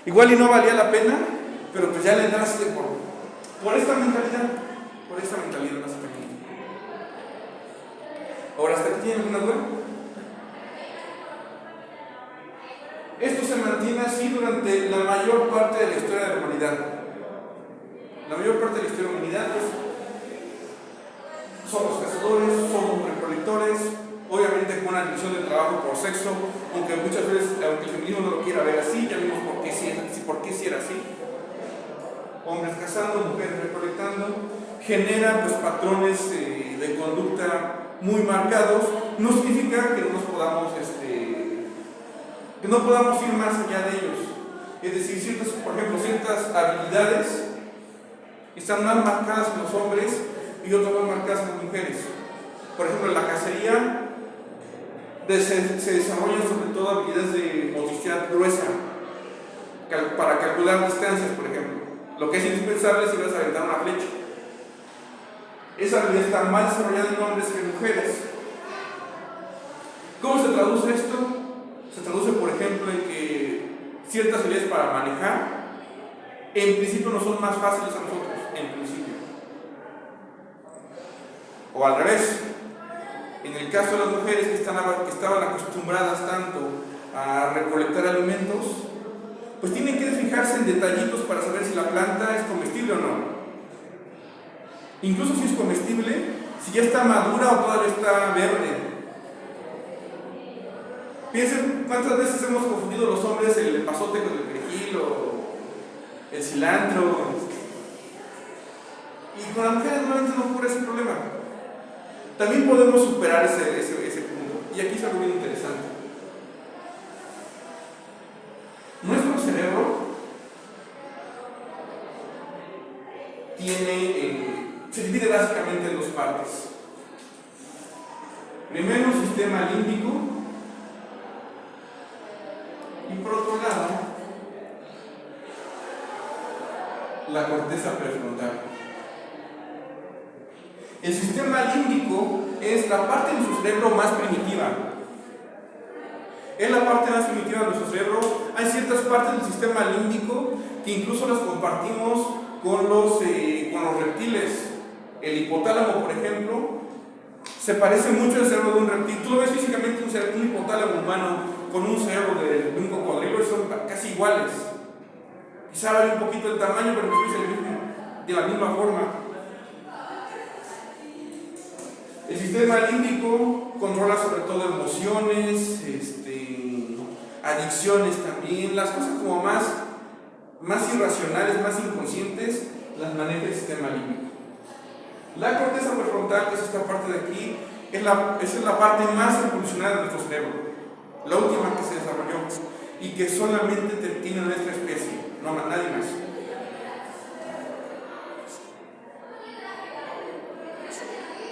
Igual y no valía la pena, pero pues ya le entraste por esta mentalidad, básicamente. Ahora, ¿hasta aquí tienen alguna duda? Esto se mantiene así durante la mayor parte de la historia de la humanidad. La mayor parte de la historia de la humanidad somos cazadores, somos recolectores, obviamente con una división del trabajo por sexo, aunque muchas veces, aunque el feminismo no lo quiera ver así, ya vimos por qué sí era así. Hombres cazando, mujeres recolectando, genera pues patrones de conducta muy marcados. No significa que no podamos ir más allá de ellos. Es decir, por ejemplo, ciertas habilidades están más marcadas en los hombres y otras más marcadas en las mujeres. Por ejemplo, en la cacería se desarrollan sobre todo habilidades de motricidad gruesa para calcular distancias, por ejemplo. Lo que es indispensable si vas a aventar una flecha. Esa habilidad está más desarrollada en hombres que en mujeres. ¿Cómo se traduce esto? Se traduce, por ejemplo, en que ciertas habilidades para manejar, en principio no son más fáciles a nosotros, en principio. O al revés, en el caso de las mujeres que estaban acostumbradas tanto a recolectar alimentos, pues tienen que fijarse en detallitos para saber si la planta es comestible o no. Incluso si es comestible, si ya está madura o todavía está verde. Piensen cuántas veces hemos confundido los hombres el epazote con el perejil o el cilantro. Y con las mujeres normalmente no ocurre ese problema. También podemos superar ese punto. Y aquí es algo bien interesante. Nuestro cerebro se divide básicamente en dos partes. Primero, un sistema límbico, y por otro lado, la corteza prefrontal. El sistema límbico es la parte de nuestro cerebro más primitiva. Es la parte más primitiva de nuestro cerebro. Hay ciertas partes del sistema límbico que incluso las compartimos con los reptiles. El hipotálamo, por ejemplo, se parece mucho al cerebro de un reptil. Tú lo ves físicamente un hipotálamo humano con un cerebro de un cocodrilo y son casi iguales. Quizá varía un poquito el tamaño, pero es de la misma forma. El sistema límbico controla sobre todo emociones, adicciones también, las cosas como más irracionales, más inconscientes, las maneja el sistema límbico. La corteza prefrontal, que es esta parte de aquí, esa es la parte más evolucionada de nuestro cerebro, la última que se desarrolló y que solamente tiene nuestra especie, no nadie más.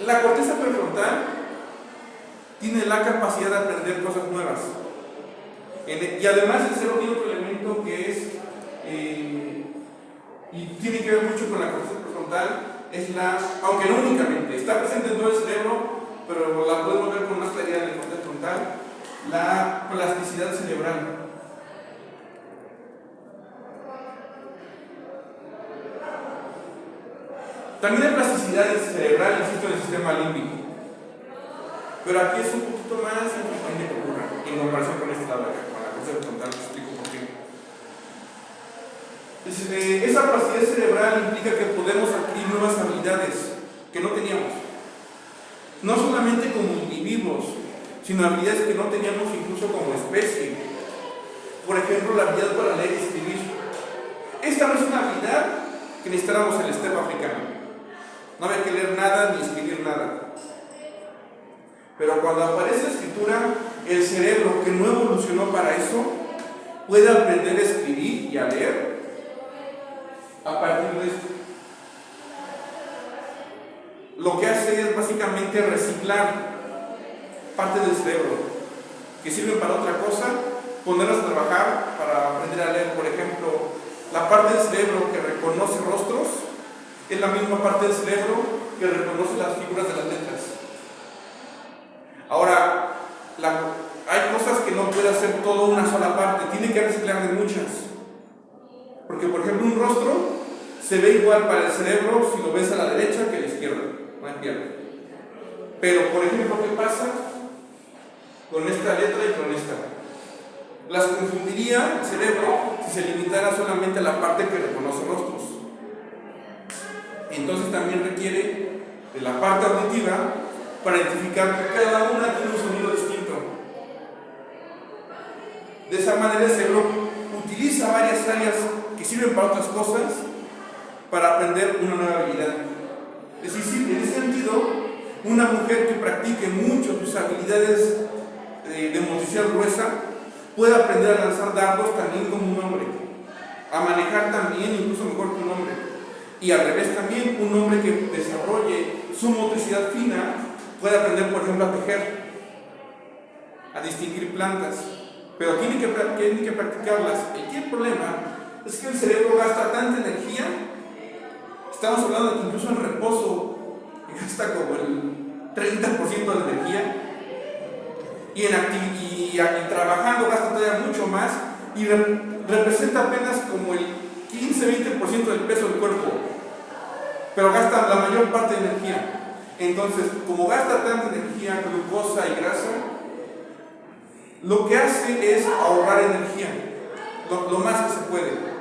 La corteza prefrontal tiene la capacidad de aprender cosas nuevas. Y además el cerebro tiene otro elemento que es, y tiene que ver mucho con la corteza prefrontal, aunque no únicamente, está presente en todo el cerebro, pero la podemos ver con más claridad en la corteza frontal, la plasticidad cerebral. También hay plasticidad cerebral, insisto, en el sistema límbico. Pero aquí es un poquito más infrecuente que ocurra en comparación con esta tabla acá, con la corteza frontal, te explico por qué. Esa plasticidad cerebral implica que podemos adquirir nuevas habilidades que no teníamos. No solamente como individuos, sino habilidades que no teníamos incluso como especie. Por ejemplo, la habilidad para leer y escribir. Esta no es una habilidad que necesitáramos en el estepa africano. No había que leer nada ni escribir nada. Pero cuando aparece la escritura, el cerebro, que no evolucionó para eso, puede aprender a escribir y a leer a partir de esto. Lo que hace es básicamente reciclar parte del cerebro que sirven para otra cosa, ponerlas a trabajar para aprender a leer. Por ejemplo, la parte del cerebro que reconoce rostros es la misma parte del cerebro que reconoce las figuras de las letras. Ahora, hay cosas que no puede hacer todo una sola parte, tiene que reciclar de muchas. Porque, por ejemplo, un rostro se ve igual para el cerebro si lo ves a la derecha que a la izquierda, no hay pierde. Pero, por ejemplo, ¿qué pasa con esta letra y con esta? Las confundiría el cerebro si se limitara solamente a la parte que reconoce rostros. Entonces también requiere de la parte auditiva para identificar que cada una tiene un sonido distinto. De esa manera el cerebro utiliza varias áreas que sirven para otras cosas para aprender una nueva habilidad. Es decir, en ese sentido, una mujer que practique mucho sus habilidades de motricidad gruesa puede aprender a lanzar dardos también como un hombre, a manejar también incluso mejor que un hombre. Y al revés también, un hombre que desarrolle su motricidad fina puede aprender, por ejemplo, a tejer, a distinguir plantas, pero tiene que practicarlas. Aquí el problema es que el cerebro gasta tanta energía, estamos hablando de que incluso en reposo gasta como el 30% de la energía, y en trabajando gasta todavía mucho más, y representa apenas como el 15-20% del peso del cuerpo, pero gasta la mayor parte de energía. Entonces, como gasta tanta energía, glucosa y grasa, lo que hace es ahorrar energía, lo más que se puede.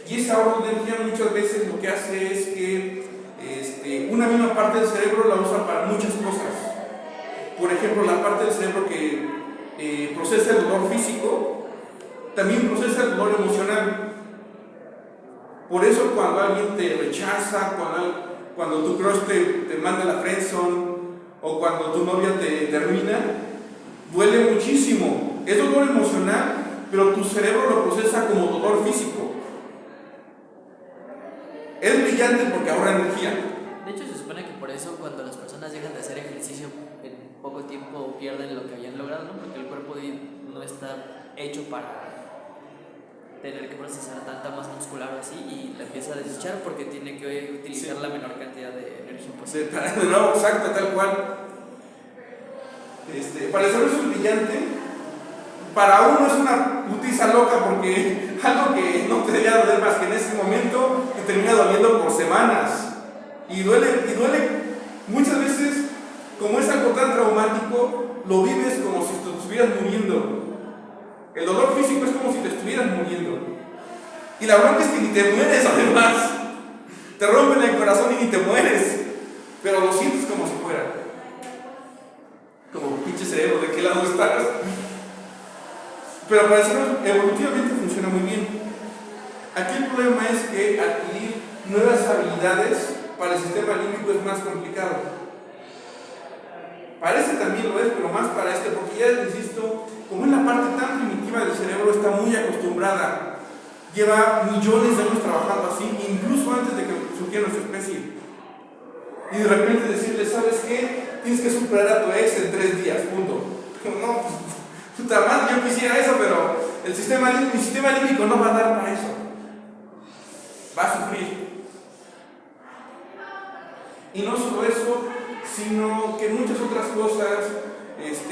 Y ese ahorro de energía muchas veces lo que hace es que una misma parte del cerebro la usa para muchas cosas. Por ejemplo, la parte del cerebro que procesa el dolor físico, también procesa el dolor emocional. Por eso cuando alguien te rechaza, cuando tu crush te manda la friendzone, o cuando tu novia te termina, duele muchísimo. Es dolor emocional, pero tu cerebro lo procesa como dolor físico. Es brillante porque ahorra energía. De hecho, se supone que por eso cuando las personas dejan de hacer ejercicio en poco tiempo pierden lo que habían logrado, ¿no? Porque el cuerpo no está hecho para tener que procesar tanta masa muscular o así, y la empieza a desechar porque tiene que utilizar la menor cantidad de energía posible. No, exacto, tal cual. Para el cerebro es brillante. Para uno es una putiza loca porque algo que no te debía doler más que en ese momento te termina doliendo por semanas. Y duele muchas veces, como es algo tan traumático, lo vives como si te estuvieras muriendo. El dolor físico es como si te estuvieras muriendo. Y la bronca es que ni te mueres además. Te rompen el corazón y ni te mueres. Pero lo sientes como si fuera. Como pinche cerebro, ¿de qué lado estás? Pero para el cerebro evolutivamente funciona muy bien. Aquí el problema es que adquirir nuevas habilidades para el sistema límbico es más complicado. Para este también lo es, pero más para este, porque ya insisto, como es la parte tan primitiva del cerebro, está muy acostumbrada. Lleva millones de años trabajando así, incluso antes de que surgiera nuestra especie. Y de repente decirle, ¿sabes qué? Tienes que superar a tu ex en 3 días, punto. No, puta madre, yo quisiera eso, pero mi sistema límbico no va a dar para eso. Va a sufrir. Y no solo eso, sino que muchas otras cosas,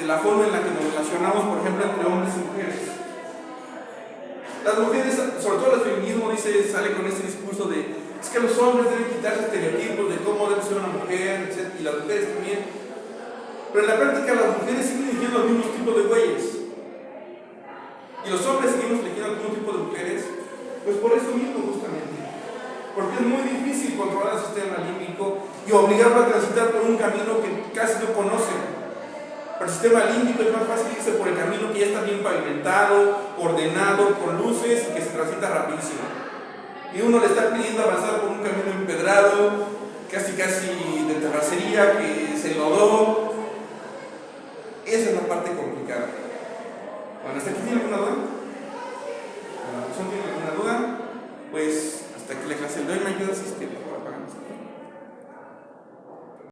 la forma en la que nos relacionamos, por ejemplo, entre hombres y mujeres. Las mujeres, sobre todo el feminismo, sale con este discurso de es que los hombres deben quitarse estereotipos de cómo debe ser una mujer, etc., y las mujeres también. Pero en la práctica las mujeres siguen eligiendo los mismos tipos de güeyes. Y los hombres seguimos eligiendo el mismo tipo de mujeres, pues por eso mismo justamente. Porque es muy difícil controlar el sistema límbico y obligarlo a transitar por un camino que casi no conocen. Para el sistema límbico es más fácil irse por el camino que ya está bien pavimentado, ordenado, con luces y que se transita rapidísimo. Y uno le está pidiendo avanzar por un camino empedrado, casi de terracería, que se enlodó. Esa es la parte complicada. Bueno, ¿hasta aquí tiene alguna duda?